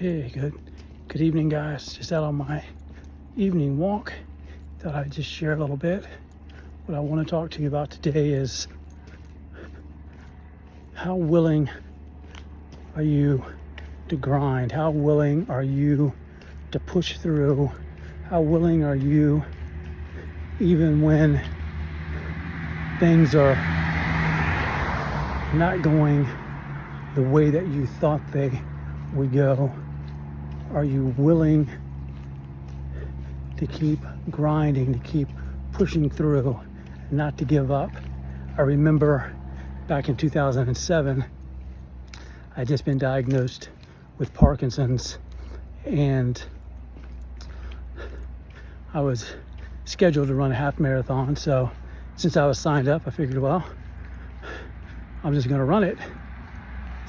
Hey, good evening, guys. Just out on my evening walk. Thought I'd just share a little bit. What I want to talk to you about today is how willing are you to grind? How willing are you to push through? How willing are you, even when things are not going the way that you thought they would go? Are you willing to keep grinding, to keep pushing through, not to give up? I remember back in 2007, I'd just been diagnosed with Parkinson's, and I was scheduled to run a half marathon. So since I was signed up, I figured, well, I'm just gonna run it.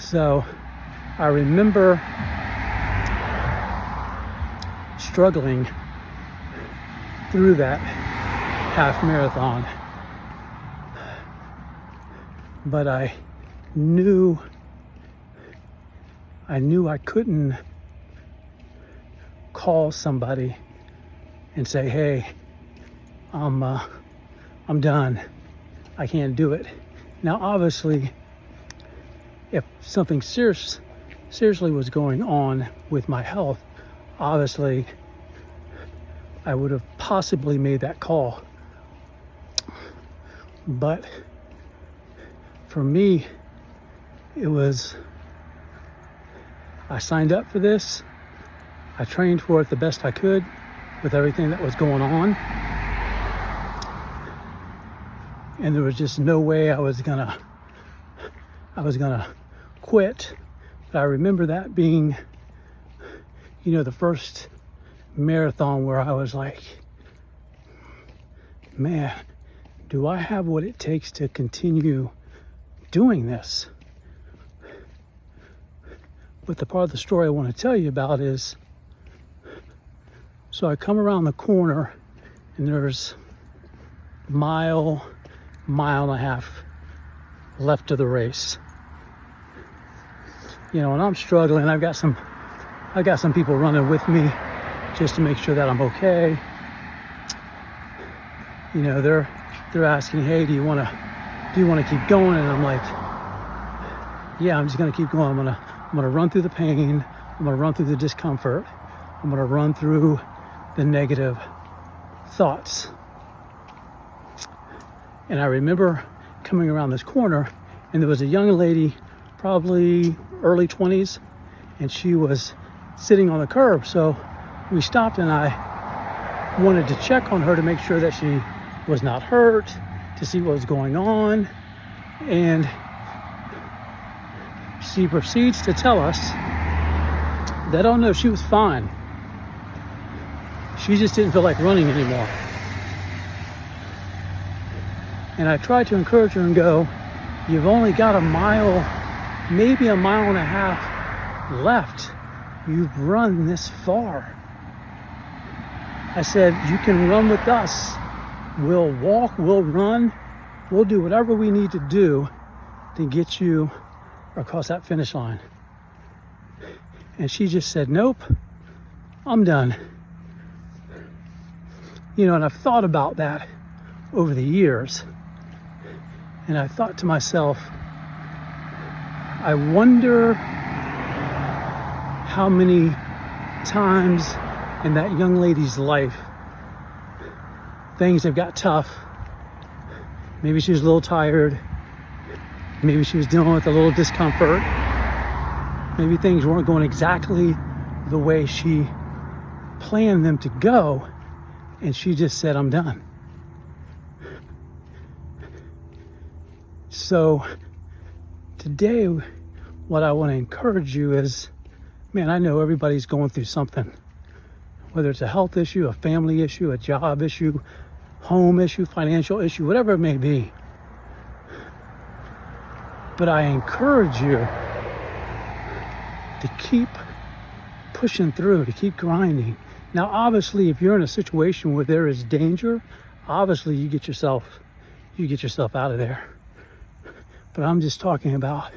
So I remember struggling through that half marathon, but I knew I couldn't call somebody and say, hey, I'm done, I can't do it. Now obviously, if something seriously was going on with my health, obviously I would have possibly made that call. But for me, it was, I signed up for this. I trained for it the best I could with everything that was going on. And there was just no way I was gonna quit. But I remember that being, the first marathon where I was like, man, do I have what it takes to continue doing this? But the part of the story I want to tell you about is, so I come around the corner and there's a mile and a half left of the race. And I'm struggling. I've got some people running with me just to make sure that I'm okay. They're asking, hey, do you want to keep going? And I'm like, yeah, I'm just going to keep going. I'm going to run through the pain. I'm going to run through the discomfort. I'm going to run through the negative thoughts. And I remember coming around this corner, and there was a young lady, probably early 20s, and she was sitting on the curb. So we stopped, and I wanted to check on her to make sure that she was not hurt, to see what was going on. And she proceeds to tell us that, oh no, she was fine. She just didn't feel like running anymore. And I tried to encourage her and go, you've only got a mile, maybe a mile and a half left. You've run this far. I said, you can run with us. We'll walk, we'll run, we'll do whatever we need to do to get you across that finish line. And she just said, nope, I'm done. And I've thought about that over the years. And I thought to myself, I wonder how many times in that young lady's life things have got tough. Maybe she was a little tired. Maybe she was dealing with a little discomfort. Maybe things weren't going exactly the way she planned them to go. And she just said, I'm done. So today, what I want to encourage you is, man, I know everybody's going through something, whether it's a health issue, a family issue, a job issue, home issue, financial issue, whatever it may be. But I encourage you to keep pushing through, to keep grinding. Now, obviously, if you're in a situation where there is danger, obviously you get yourself out of there. But I'm just talking about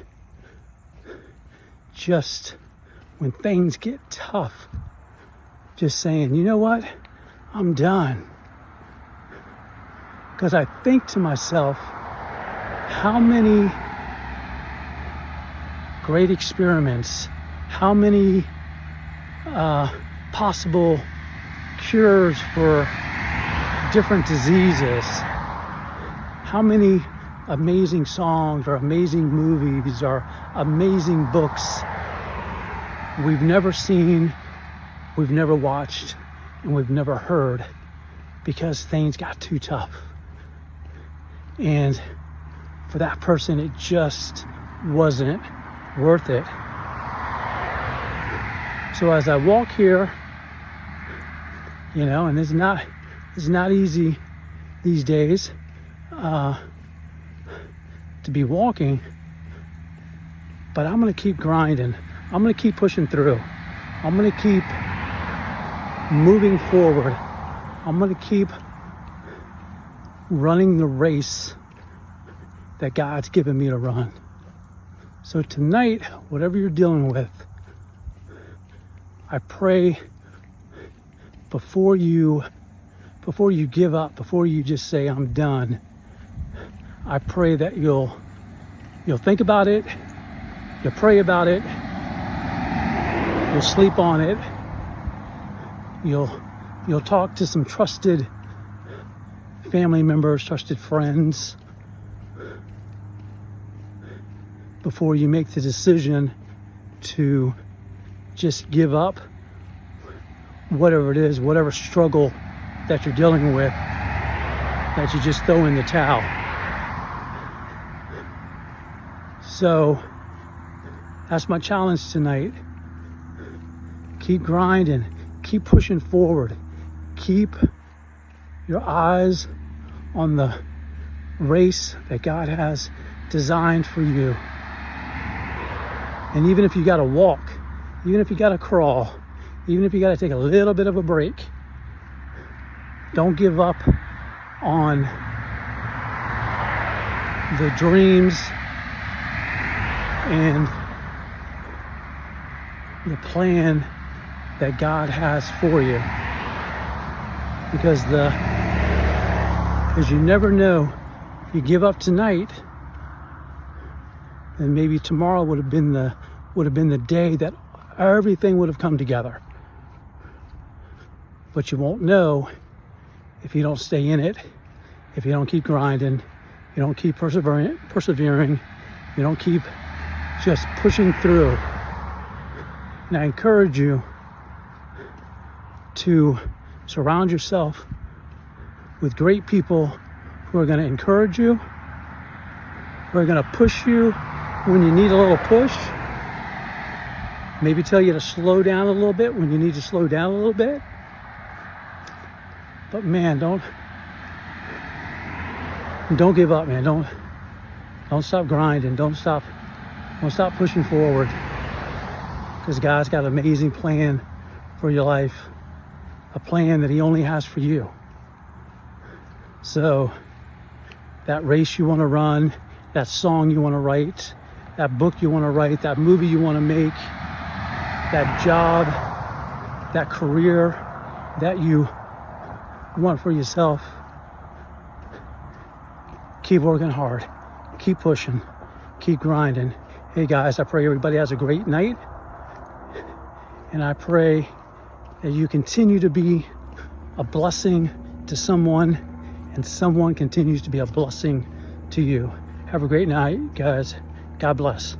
just when things get tough, just saying, you know what, I'm done. Because I think to myself, how many great experiments, how many possible cures for different diseases, how many amazing songs or amazing movies or amazing books we've never seen, we've never watched, and we've never heard because things got too tough. And for that person, it just wasn't worth it. So as I walk here, and it's not easy these days to be walking, but I'm going to keep grinding. I'm going to keep pushing through. I'm going to keep moving forward. I'm going to keep running the race that God's given me to run. So tonight, whatever you're dealing with, I pray before you give up, before you just say I'm done, I pray that you'll think about it, you'll pray about it, you'll sleep on it, you'll talk to some trusted family members, trusted friends, before you make the decision to just give up whatever it is, whatever struggle that you're dealing with, that you just throw in the towel. So that's my challenge tonight. Keep grinding, keep pushing forward, keep your eyes on the race that God has designed for you. And even if you got to walk, even if you got to crawl, even if you got to take a little bit of a break, don't give up on the dreams and the plan that God has for you. Because you never know, if you give up tonight, then maybe tomorrow would have been the day that everything would have come together. But you won't know if you don't stay in it, if you don't keep grinding, you don't keep persevering, you don't keep just pushing through. And I encourage you to surround yourself with great people who are going to encourage you, who are going to push you when you need a little push, maybe tell you to slow down a little bit when you need to slow down a little bit. But man, don't give up, man. Don't stop grinding. Don't stop pushing forward. Because God's got an amazing plan for your life, a plan that He only has for you. So that race you want to run, that song you want to write, that book you want to write, that movie you want to make, that job, that career that you want for yourself, keep working hard, keep pushing, keep grinding. Hey guys, I pray everybody has a great night, and I pray that you continue to be a blessing to someone, and someone continues to be a blessing to you. Have a great night, guys. God bless.